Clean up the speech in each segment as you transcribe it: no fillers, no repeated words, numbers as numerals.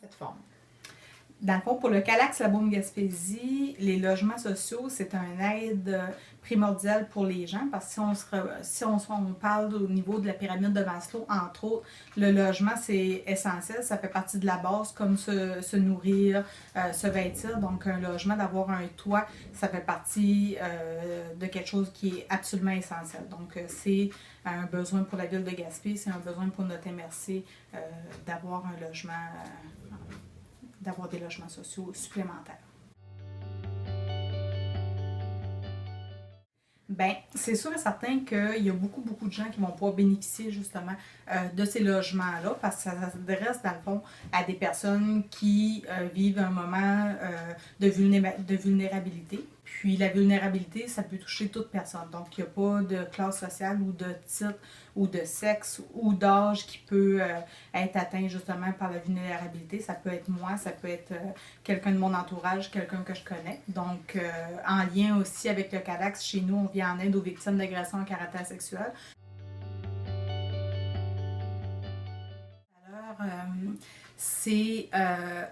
cette forme. Dans le fond, pour le Calax La Beaume-Gaspésie, les logements sociaux, c'est un aide primordiale pour les gens parce que si on parle au niveau de la pyramide de Maslow, entre autres, le logement, c'est essentiel. Ça fait partie de la base, comme se nourrir, se vêtir. Donc, un logement, d'avoir un toit, ça fait partie de quelque chose qui est absolument essentiel. Donc, c'est un besoin pour la ville de Gaspé, c'est un besoin pour notre MRC d'avoir un logement d'avoir des logements sociaux supplémentaires. Bien, c'est sûr et certain qu'il y a beaucoup de gens qui vont pouvoir bénéficier justement de ces logements-là parce que ça s'adresse dans le fond à des personnes qui vivent un moment de vulnérabilité. Puis la vulnérabilité, ça peut toucher toute personne. Donc, il n'y a pas de classe sociale ou de titre ou de sexe ou d'âge qui peut être atteint justement par la vulnérabilité. Ça peut être moi, ça peut être quelqu'un de mon entourage, quelqu'un que je connais. Donc, en lien aussi avec le Calax, chez nous, on vient en aide aux victimes d'agressions à caractère sexuel. Alors, c'est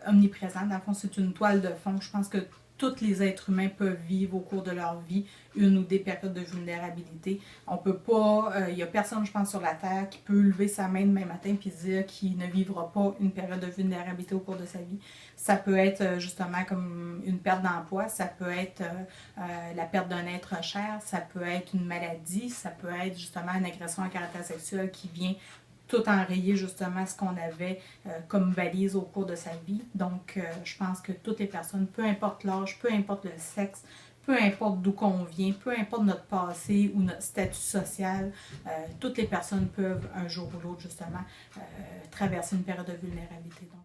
omniprésent. Dans le fond, c'est une toile de fond. Je pense que tous les êtres humains peuvent vivre au cours de leur vie une ou des périodes de vulnérabilité. On peut pas, il n'y a personne, je pense, sur la Terre qui peut lever sa main demain matin et dire qu'il ne vivra pas une période de vulnérabilité au cours de sa vie. Ça peut être justement comme une perte d'emploi, ça peut être la perte d'un être cher, ça peut être une maladie, ça peut être justement une agression à caractère sexuel qui vient tout enrayer justement ce qu'on avait comme balise au cours de sa vie. Donc, je pense que toutes les personnes, peu importe l'âge, peu importe le sexe, peu importe d'où qu'on vient, peu importe notre passé ou notre statut social, toutes les personnes peuvent un jour ou l'autre justement traverser une période de vulnérabilité. Donc,